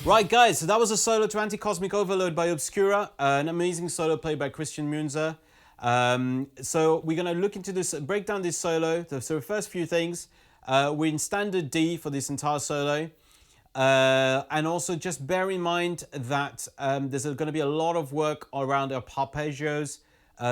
Right, guys, so that was a solo to Anticosmic Overload by Obscura, an amazing solo played by Christian Muenzer. So we're going to look into this, break down this solo. So the first few things, we're in standard D for this entire solo. And also just bear in mind that there's going to be a lot of work around arpeggios,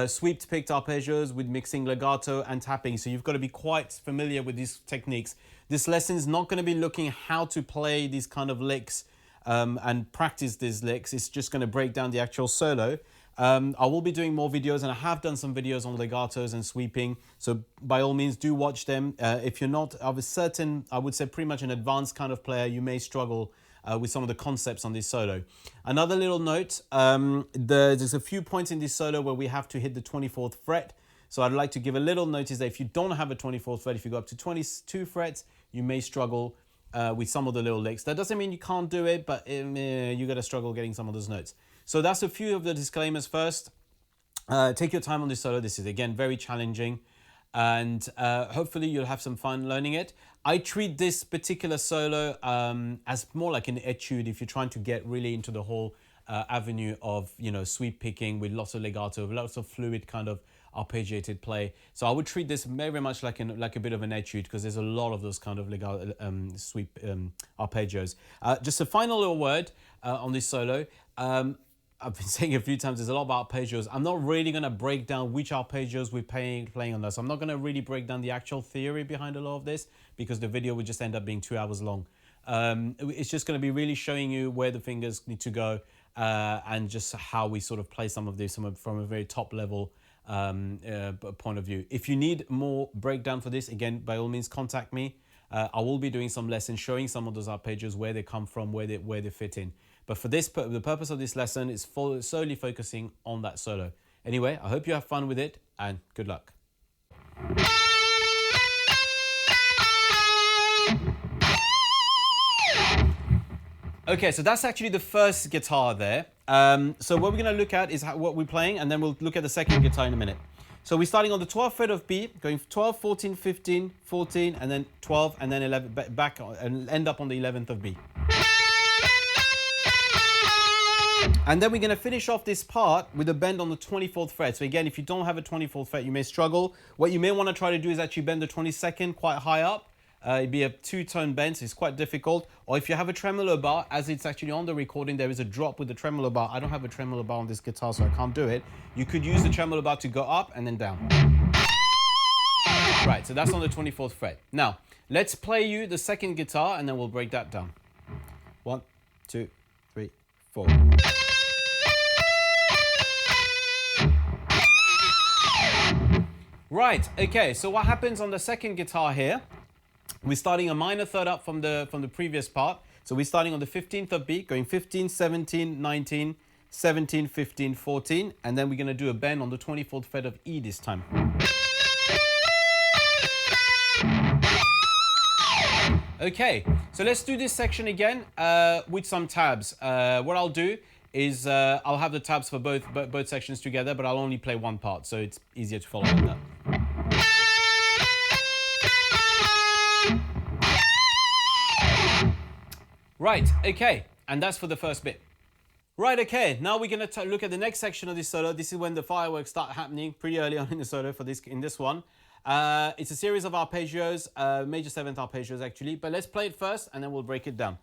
sweep picked arpeggios with mixing legato and tapping. So you've got to be quite familiar with these techniques. This lesson is not going to be looking how to play these kind of licks and practice these licks. It's just going to break down the actual solo. I will be doing more videos, and I have done some videos on legatos and sweeping, so by all means do watch them. If you're not of a certain, I would say pretty much an advanced kind of player, you may struggle with some of the concepts on this solo. Another little note, there's a few points in this solo where we have to hit the 24th fret, so I'd like to give a little notice that if you don't have a 24th fret, if you go up to 22 frets, you may struggle with some of the little licks. That doesn't mean you can't do it, but you got to struggle getting some of those notes. So that's a few of the disclaimers first. Take your time on this solo. This is, again, very challenging. And hopefully you'll have some fun learning it. I treat this particular solo as more like an etude if you're trying to get really into the whole avenue of, you know, sweep picking with lots of legato, lots of fluid kind of arpeggiated play. So I would treat this very much like a bit of an etude, because there's a lot of those kind of legato sweep arpeggios. Just a final little word on this solo. I've been saying a few times, there's a lot about arpeggios. I'm not really going to break down which arpeggios we're playing on this. I'm not going to really break down the actual theory behind a lot of this, because the video would just end up being 2 hours long. It's just going to be really showing you where the fingers need to go and just how we sort of play some of this from a very top level point of view. If you need more breakdown for this, again, by all means, contact me. I will be doing some lessons showing some of those arpeggios, where they come from, where they fit in. But for this, the purpose of this lesson is solely focusing on that solo. Anyway, I hope you have fun with it, and good luck. Okay, so that's actually the first guitar there. So what we're going to look at is what we're playing, and then we'll look at the second guitar in a minute. So we're starting on the 12th fret of B, going 12, 14, 15, 14, and then 12, and then 11, back and end up on the 11th of B. And then we're going to finish off this part with a bend on the 24th fret. So again, if you don't have a 24th fret, you may struggle. What you may want to try to do is actually bend the 22nd quite high up. It'd be a two-tone bend, so it's quite difficult. Or if you have a tremolo bar, as it's actually on the recording, there is a drop with the tremolo bar. I don't have a tremolo bar on this guitar, so I can't do it. You could use the tremolo bar to go up and then down. Right, so that's on the 24th fret. Now, let's play you the second guitar, and then we'll break that down. 1, 2, 3, 4. Right, okay, so what happens on the second guitar here, we're starting a minor third up from the previous part. So we're starting on the 15th of B, going 15, 17, 19, 17, 15, 14, and then we're going to do a bend on the 24th fret of E this time. Okay, so let's do this section again with some tabs. What I'll do is I'll have the tabs for both sections together, but I'll only play one part, so it's easier to follow like that. Right, okay, and that's for the first bit. Right, okay, now we're going to look at the next section of this solo. This is when the fireworks start happening pretty early on in the solo in this one. It's a series of arpeggios, major 7th arpeggios actually, but let's play it first and then we'll break it down.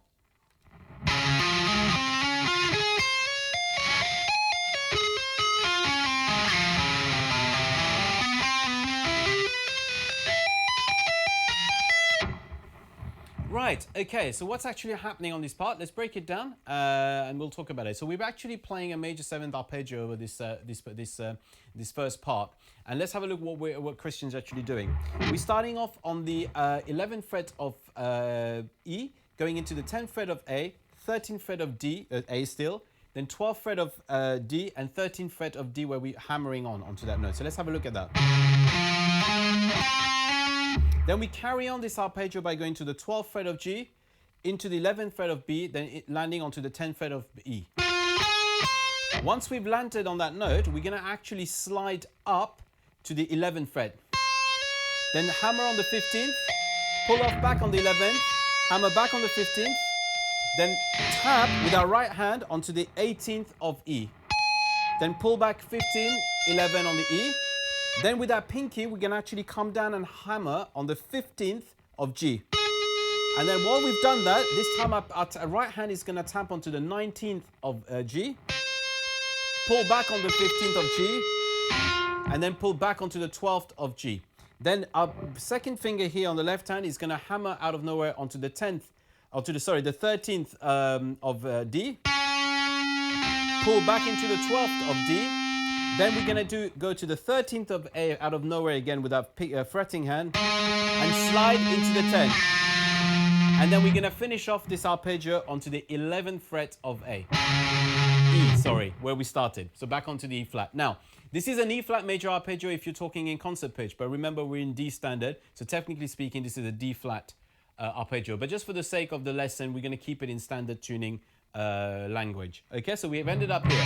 Right, okay, so what's actually happening on this part? Let's break it down and we'll talk about it. So we're actually playing a major 7th arpeggio over this first part. And let's have a look what Christian's actually doing. We're starting off on the 11th fret of E, going into the 10th fret of A, 13th fret of D, A still, then 12th fret of D, and 13th fret of D, where we're hammering onto that note. So let's have a look at that. Then we carry on this arpeggio by going to the 12th fret of G, into the 11th fret of B, then landing onto the 10th fret of E. Once we've landed on that note, we're going to actually slide up to the 11th fret. Then hammer on the 15th, pull off back on the 11th, hammer back on the 15th, Then tap with our right hand onto the 18th of E. Then pull back 15, 11 on the E. Then with our pinky, we can actually come down and hammer on the 15th of G. And then while we've done that, this time our right hand is going to tap onto the 19th of G. Pull back on the 15th of G. And then pull back onto the 12th of G. Then our second finger here on the left hand is going to hammer out of nowhere onto the 10th, the 13th of D. Pull back into the 12th of D. Then we're going to go to the 13th of A out of nowhere again with our fretting hand and slide into the 10. And then we're going to finish off this arpeggio onto the 11th fret of A. Where we started. So back onto the E flat. Now, this is an E flat major arpeggio if you're talking in concert pitch, but remember we're in D standard. So technically speaking, this is a D flat arpeggio. But just for the sake of the lesson, we're going to keep it in standard tuning language. Okay, so we've ended up here.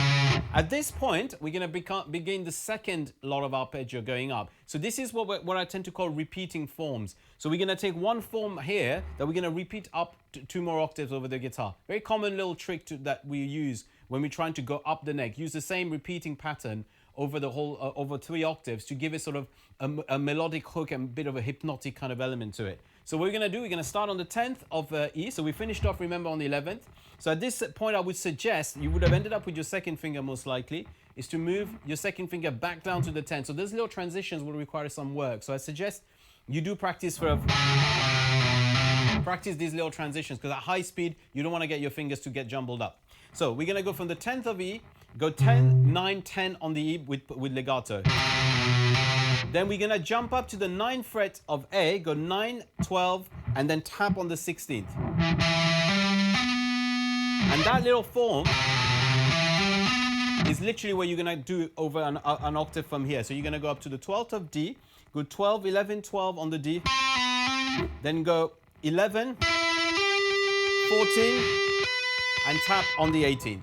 At this point, we're going to begin the second lot of arpeggio going up. So this is what I tend to call repeating forms. So we're going to take one form here that we're going to repeat up to 2 more octaves over the guitar. Very common little trick that we use when we're trying to go up the neck. Use the same repeating pattern over the whole over 3 octaves to give it sort of a melodic hook and a bit of a hypnotic kind of element to it. So what we're going to do, we're going to start on the 10th of E. So we finished off, remember, on the 11th. So at this point, I would suggest you would have ended up with your second finger most likely, is to move your second finger back down to the 10th. So those little transitions will require some work. So I suggest you do practice these little transitions, because at high speed, you don't want to get your fingers to get jumbled up. So we're going to go from the 10th of E, go 10, 9, 10 on the E with legato. Then we're going to jump up to the 9th fret of A, go 9, 12, and then tap on the 16th. And that little form is literally where you're going to do over an octave from here. So you're going to go up to the 12th of D, go 12, 11, 12 on the D, then go 11, 14, and tap on the 18th.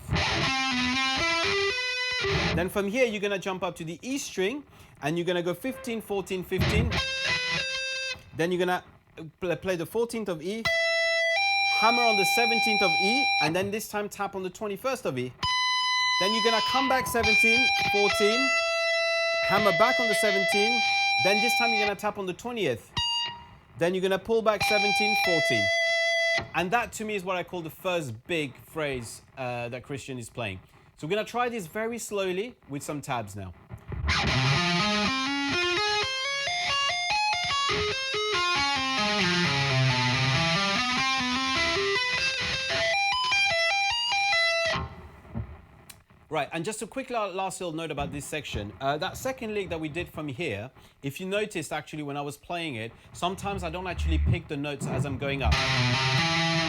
Then from here, you're going to jump up to the E string, and you're going to go 15, 14, 15. Then you're going to play the 14th of E, hammer on the 17th of E, and then this time tap on the 21st of E. Then you're going to come back 17, 14, hammer back on the 17, then this time you're going to tap on the 20th. Then you're going to pull back 17, 14. And that to me is what I call the first big phrase that Christian is playing. So we're going to try this very slowly with some tabs now. Right, and just a quick last little note about this section. That second lick that we did from here, if you noticed actually when I was playing it, sometimes I don't actually pick the notes as I'm going up.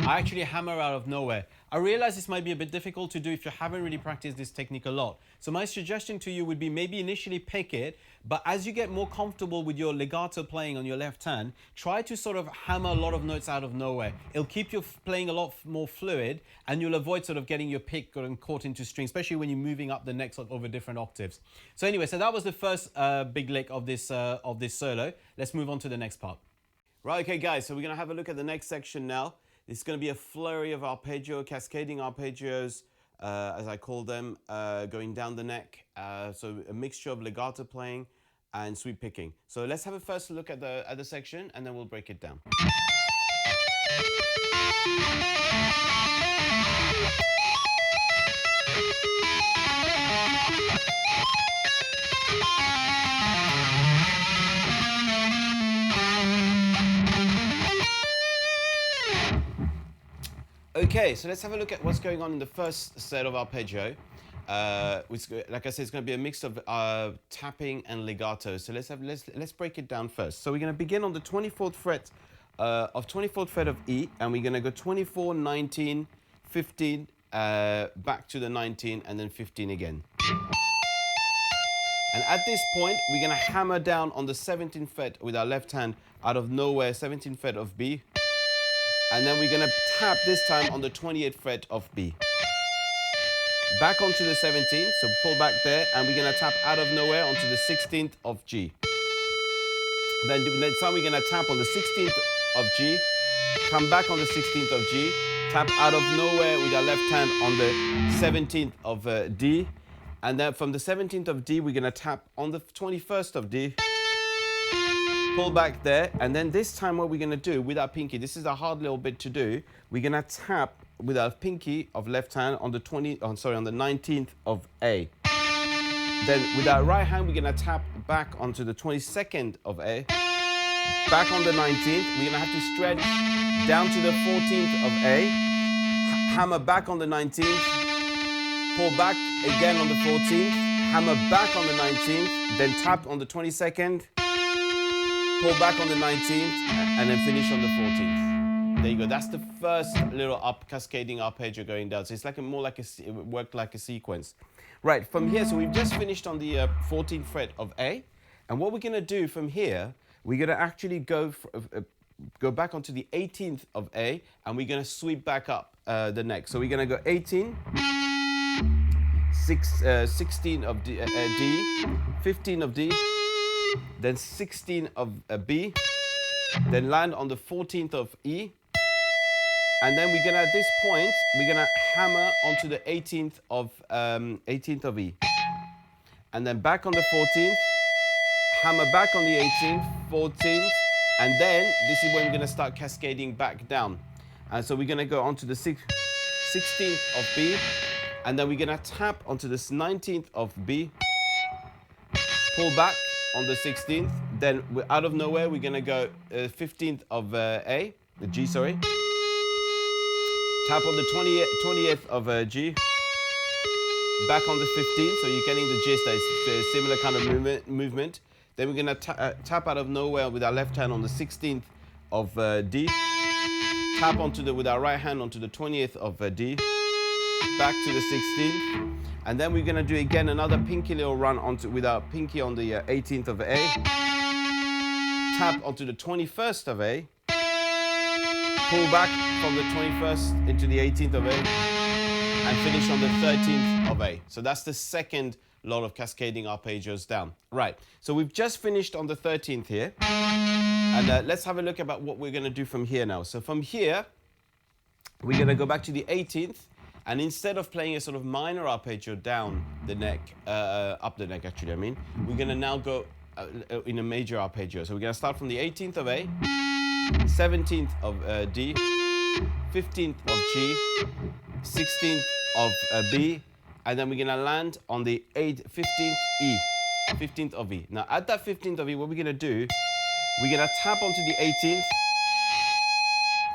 I actually hammer out of nowhere. I realize this might be a bit difficult to do if you haven't really practiced this technique a lot. So my suggestion to you would be maybe initially pick it, but as you get more comfortable with your legato playing on your left hand, try to sort of hammer a lot of notes out of nowhere. It'll keep your playing a lot more fluid, and you'll avoid sort of getting your pick getting caught into string, especially when you're moving up the neck over different octaves. So anyway, so that was the first big lick of this solo. Let's move on to the next part. Right, okay guys, so we're gonna have a look at the next section now. It's going to be a flurry of arpeggio, cascading arpeggios, as I call them, going down the neck. So a mixture of legato playing and sweep picking. So let's have a first look at the section, and then we'll break it down. Okay, so let's have a look at what's going on in the first set of arpeggio. Which, like I said, it's going to be a mix of tapping and legato. So let's break it down first. So we're going to begin on the 24th fret of E, and we're going to go 24, 19, 15, back to the 19, and then 15 again. And at this point, we're going to hammer down on the 17th fret with our left hand out of nowhere, 17th fret of B. And then we're going to tap this time on the 28th fret of B. Back onto the 17th, so pull back there, and we're going to tap out of nowhere onto the 16th of G. Then next time we're going to tap on the 16th of G, come back on the 16th of G, tap out of nowhere with our left hand on the 17th of D. And then from the 17th of D, we're gonna tap on the 21st of D. Pull back there, and then this time what we're gonna do with our pinky, this is a hard little bit to do, we're gonna tap with our pinky of left hand on the 19th of A. Then with our right hand, we're gonna tap back onto the 22nd of A. Back on the 19th, we're gonna have to stretch down to the 14th of A. Hammer back on the 19th, pull back again on the 14th, hammer back on the 19th, then tap on the 22nd, pull back on the 19th, and then finish on the 14th. There you go. That's the first little cascading arpeggio going down. So it's like it worked like a sequence. Right, from here, so we've just finished on the 14th fret of A. And what we're gonna do from here, we're gonna actually go back onto the 18th of A, and we're gonna sweep back up the neck. So we're gonna go 18, 16 of D, 15 of D, then 16 of B, then land on the 14th of E, and then we're gonna, at this point, we're gonna hammer onto the 18th of E, and then back on the 14th, hammer back on the 18th, 14th, and then this is when we're gonna start cascading back down. And so we're gonna go onto the 16th of B, and then we're gonna tap onto this 19th of B, pull back on the 16th, then out of nowhere we're gonna go 15th of A, the G, sorry. Tap on the 20th of G, back on the 15th, so you're getting the gist. It's a similar kind of movement. Then we're gonna tap out of nowhere with our left hand on the 16th of D, tap with our right hand onto the 20th of D, back to the 16th, and then we're gonna do again another pinky little run with our pinky on the 18th of A, tap onto the 21st of A, pull back from the 21st into the 18th of A, and finish on the 13th of A. So that's the second lot of cascading arpeggios down. Right, so we've just finished on the 13th here, and let's have a look about what we're gonna do from here now. So from here, we're gonna go back to the 18th, and instead of playing a sort of minor arpeggio down the neck, up the neck actually, we're gonna now go in a major arpeggio. So we're gonna start from the 18th of A, 17th of D, 15th of G, 16th of B, and then we're gonna land on the 15th E, 15th of E. Now at that 15th of E, what we're gonna do, we're gonna tap onto the 18th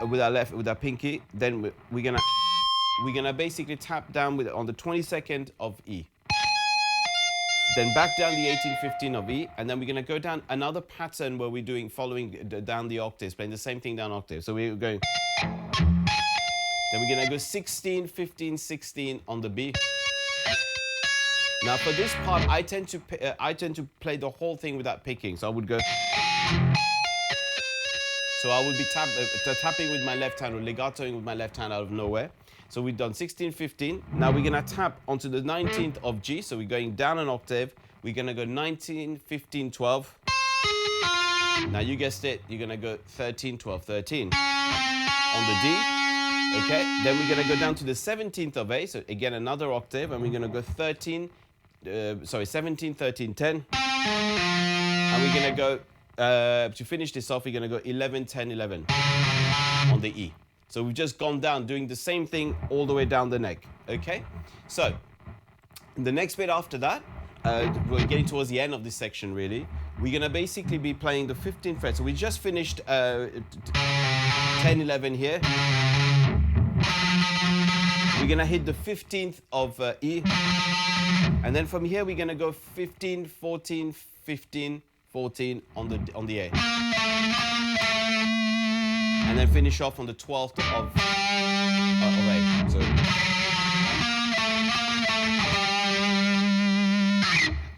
with our pinky, then we're gonna basically tap down on the 22nd of E. Then back down the 18, 15 of E, and then we're gonna go down another pattern where we're following down the octaves, playing the same thing down octaves. So we're going, then we're gonna go 16, 15, 16 on the B. Now for this part, I tend to play the whole thing without picking. So I would go, so I would be tapping with my left hand or legatoing with my left hand out of nowhere. So we've done 16, 15. Now we're gonna tap onto the 19th of G. So we're going down an octave. We're gonna go 19, 15, 12. Now you guessed it, you're gonna go 13, 12, 13 on the D. Okay, then we're gonna go down to the 17th of A. So again, another octave, and we're gonna go 17, 13, 10. And we're gonna go, to finish this off, we're gonna go 11, 10, 11 on the E. So we've just gone down, doing the same thing all the way down the neck, okay? So, the next bit after that, we're getting towards the end of this section really, we're gonna basically be playing the 15th fret. So we just finished 10, 11 here. We're gonna hit the 15th of E, and then from here we're gonna go 15, 14, 15, 14 on the A. And then finish off on the 12th of A. So,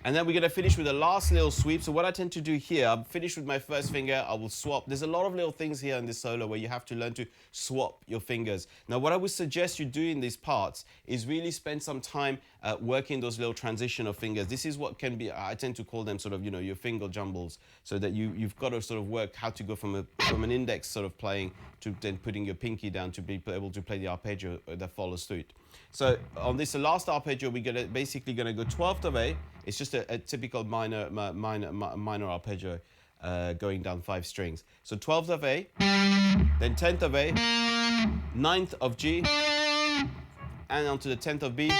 And then we're going to finish with the last little sweep. So what I tend to do here, I'm finished with my first finger, I will swap. There's a lot of little things here in this solo where you have to learn to swap your fingers. Now, what I would suggest you do in these parts is really spend some time working those little transition of fingers. This is what can be, I tend to call them sort of, your finger jumbles, so that you've got to sort of work how to go from an index sort of playing to then putting your pinky down to be able to play the arpeggio that follows suit. So on this last arpeggio, we're basically going to go 12th of A. It's just a typical minor arpeggio going down 5 strings. So 12th of A, then 10th of A, 9th of G, and onto the 10th of B.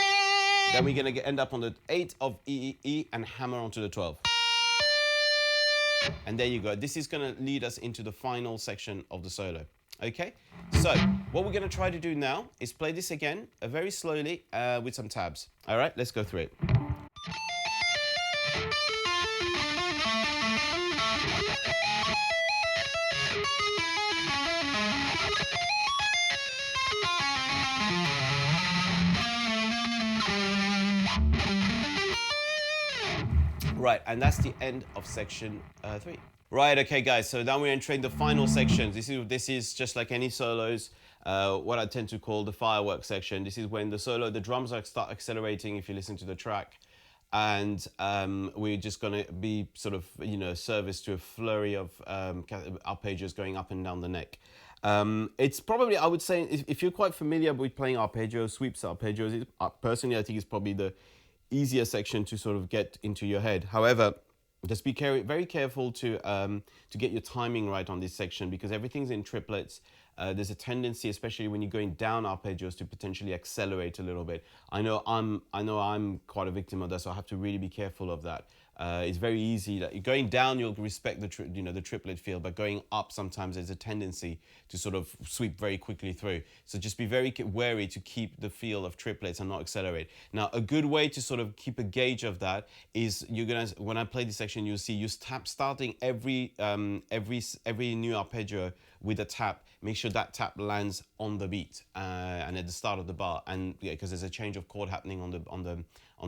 Then we're going to end up on the 8th of E, and hammer onto the 12th. And there you go. This is going to lead us into the final section of the solo. Okay, so what we're going to try to do now is play this again very slowly with some tabs. All right, let's go through it. Right, and that's the end of section 3. Right, okay guys, so now we're entering the final sections. This is just like any solos, what I tend to call the fireworks section. This is when the drums start accelerating if you listen to the track. And we're just gonna be sort of, service to a flurry of arpeggios going up and down the neck. It's probably, I would say, if you're quite familiar with playing arpeggios, sweeps arpeggios, personally I think it's probably the easier section to sort of get into your head. However, just be very careful to get your timing right on this section, because everything's in triplets. There's a tendency, especially when you're going down arpeggios, to potentially accelerate a little bit. I know I'm quite a victim of that, so I have to really be careful of that. It's very easy that going down, you'll respect the triplet feel, but going up, sometimes there's a tendency to sort of sweep very quickly through. So just be very wary to keep the feel of triplets and not accelerate. Now, a good way to sort of keep a gauge of that is when I play this section, you'll see you starting every new arpeggio with a tap. Make sure that tap lands on the beat and at the start of the bar, and because there's a change of chord happening on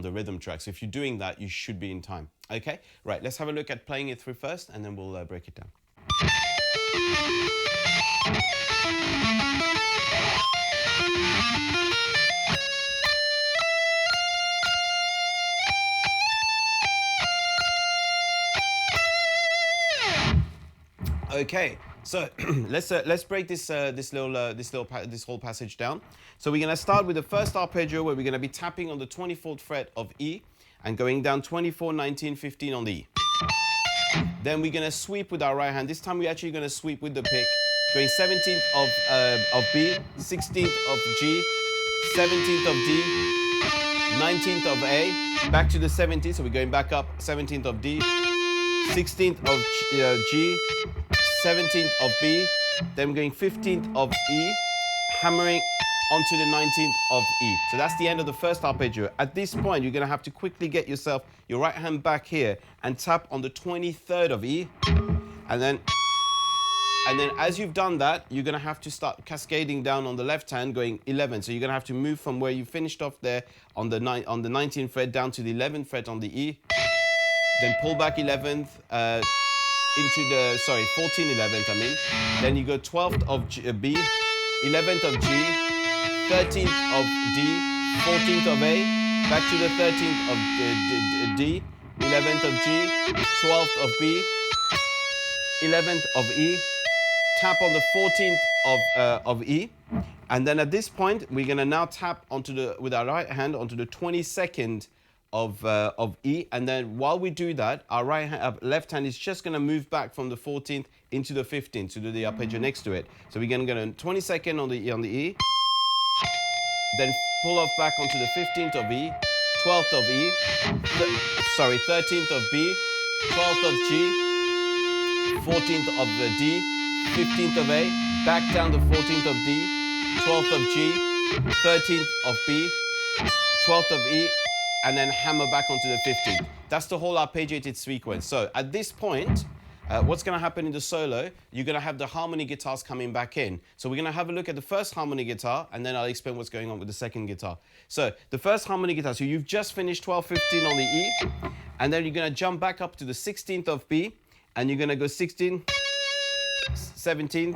the rhythm track. So if you're doing that, you should be in time. Okay, right, let's have a look at playing it through first, and then we'll break it down. Okay, so let's break this whole passage down. So we're gonna start with the first arpeggio, where we're gonna be tapping on the 24th fret of E and going down 24, 19, 15 on the E. Then we're gonna sweep with our right hand. This time we're actually gonna sweep with the pick, going 17th of B, 16th of G, 17th of D, 19th of A, back to the 17th. So we're going back up, 17th of D, 16th of G, 17th of B, then we're going 15th of E, hammering onto the 19th of E. So that's the end of the first arpeggio. At this point, you're going to have to quickly get your right hand back here and tap on the 23rd of E. And then as you've done that, you're going to have to start cascading down on the left hand, going 11. So you're going to have to move from where you finished off there on the 19th fret down to the 11th fret on the E. Then pull back 11th, into the, 14 11th, I mean. Then you go 12th of B, 11th of G, 13th of D, 14th of A, back to the 13th of D, 11th of G, 12th of B, 11th of E, tap on the 14th of E, and then at this point, we're gonna now tap with our right hand onto the 22nd of E, and then while we do that, our left hand is just going to move back from the 14th into the 15th to do the arpeggio next to it. So we're going to go 22nd on the E, then pull off back onto the 15th of E, 12th of E, 13th of B, 12th of G, 14th of the D, 15th of A, back down to 14th of D, 12th of G, 13th of B, 12th of E, and then hammer back onto the 15th. That's the whole arpeggiated sequence. So at this point, what's going to happen in the solo, you're going to have the harmony guitars coming back in. So we're going to have a look at the first harmony guitar, and then I'll explain what's going on with the second guitar. So the first harmony guitar, so you've just finished 12-15 on the E, and then you're going to jump back up to the 16th of B, and you're going to go 16, 17,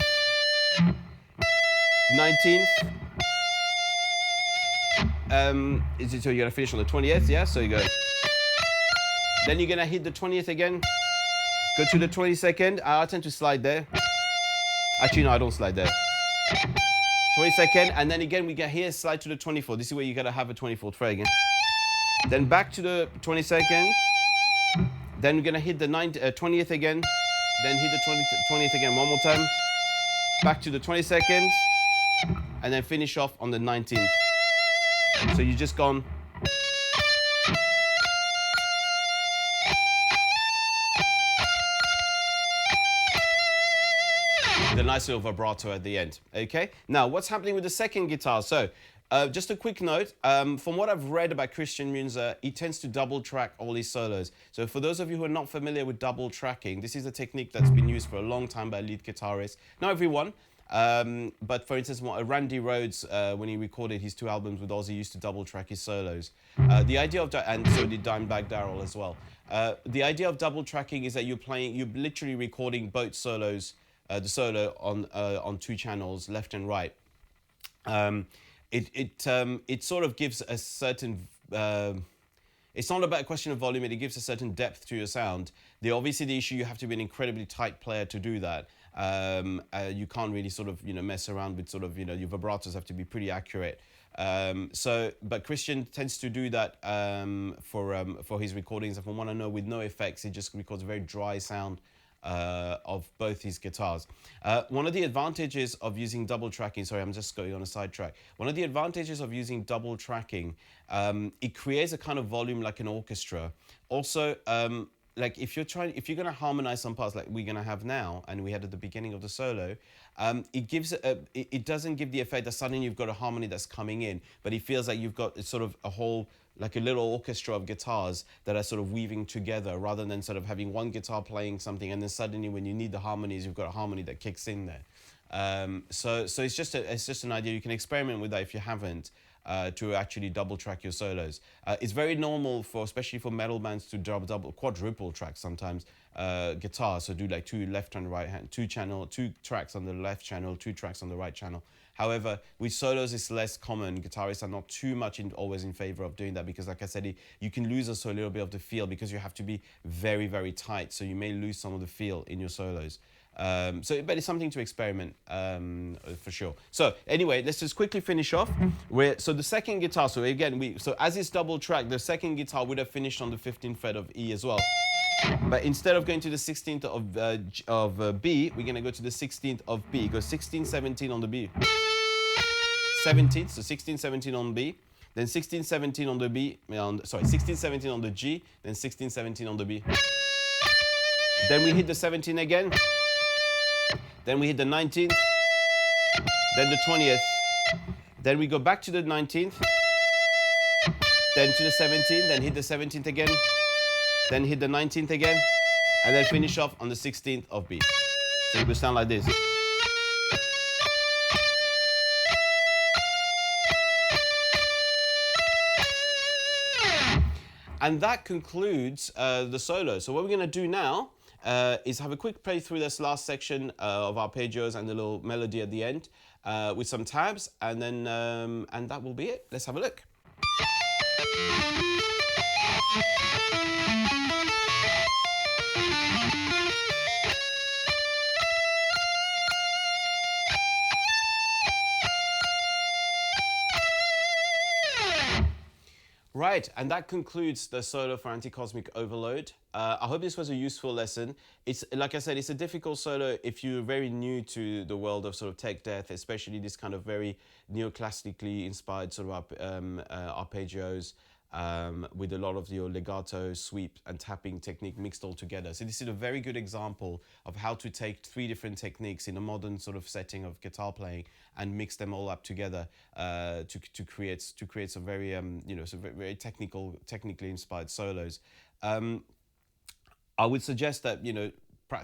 19th. So you're going to finish on the 20th, yeah? So you go. Then you're going to hit the 20th again. Go to the 22nd. I tend to slide there. Actually, no, I don't slide there. 22nd, and then again we get here, slide to the 24th. This is where you gotta have a 24th fret again. Then back to the 22nd. Then we're gonna hit the 20th again. Then hit the 20th again one more time. Back to the 22nd, and then finish off on the 19th. So you just gone. The nice little vibrato at the end. Okay. Now, what's happening with the second guitar? So, just a quick note. From what I've read about Christian Muenzer, he tends to double track all his solos. So, for those of you who are not familiar with double tracking, this is a technique that's been used for a long time by lead guitarists. Not everyone. But for instance, Randy Rhoads, when he recorded his 2 albums with Ozzy, used to double track his solos. The idea of and so did Dimebag Darrell as well. The idea of double tracking is that you're literally recording both solos. The solo on 2 channels, left and right. It sort of gives a certain. It's not about a question of volume. It gives a certain depth to your sound. Obviously the issue, you have to be an incredibly tight player to do that. You can't really sort of mess around with sort of your vibratos have to be pretty accurate. But Christian tends to do that for his recordings, and from what I know, with no effects, he just records a very dry sound. Of both his guitars. One of the advantages of using double tracking, sorry, I'm just going on a sidetrack. One of the advantages of using double tracking, it creates a kind of volume like an orchestra. Also, like if you're going to harmonize some parts like we're going to have now, and we had at the beginning of the solo, it doesn't give the effect that suddenly you've got a harmony that's coming in, but it feels like you've got sort of a whole, like a little orchestra of guitars that are sort of weaving together, rather than sort of having one guitar playing something and then suddenly when you need the harmonies, you've got a harmony that kicks in there. So it's just an idea. You can experiment with that if you haven't, to actually double track your solos. It's very normal especially for metal bands to quadruple track sometimes guitar. So do like 2 left and right hand, 2 tracks on the left channel, 2 tracks on the right channel. However, with solos, it's less common. Guitarists are not too much always in favor of doing that because, like I said, you can lose also a little bit of the feel because you have to be very, very tight. So you may lose some of the feel in your solos. But it's something to experiment for sure. So anyway, let's just quickly finish off. So the second guitar. So again, as it's double tracked, the second guitar would have finished on the 15th fret of E as well. But instead of going to the 16th of B, we're going to go to the 16th of B. Go 16, 17 on the B. 17th, so 16, 17 on B. Then 16, 17 on the B. 16, 17 on the G. Then 16, 17 on the B. Then we hit the 17 again. Then we hit the 19th. Then the 20th. Then we go back to the 19th. Then to the 17th. Then hit the 17th again. Then hit the 19th again, and then finish off on the 16th of B. So it will sound like this. And that concludes the solo. So what we're going to do now is have a quick play through this last section of arpeggios and the little melody at the end with some tabs, and then and that will be it. Let's have a look. Right, and that concludes the solo for Anticosmic Overload. I hope this was a useful lesson. It's, like I said, it's a difficult solo if you're very new to the world of sort of tech death, especially this kind of very neoclassically inspired sort of arpeggios with a lot of your legato, sweep, and tapping technique mixed all together. So this is a very good example of how to take 3 different techniques in a modern sort of setting of guitar playing and mix them all up together to create some very some very technically inspired solos. I would suggest that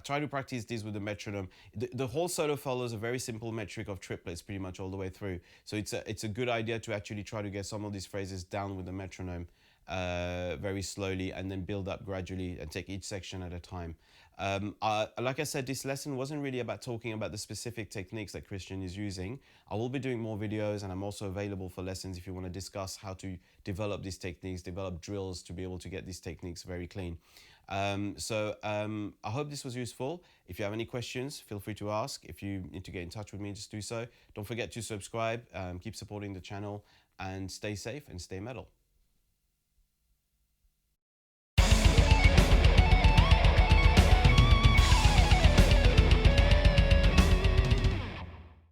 try to practice this with the metronome. The whole solo follows a very simple metric of triplets pretty much all the way through. So it's a good idea to actually try to get some of these phrases down with the metronome very slowly, and then build up gradually and take each section at a time. Like I said, this lesson wasn't really about talking about the specific techniques that Christian is using. I will be doing more videos, and I'm also available for lessons if you want to discuss how to develop these techniques, develop drills to be able to get these techniques very clean. I hope this was useful. If you have any questions, feel free to ask. If you need to get in touch with me, just do so. Don't forget to subscribe, keep supporting the channel, and stay safe and stay metal.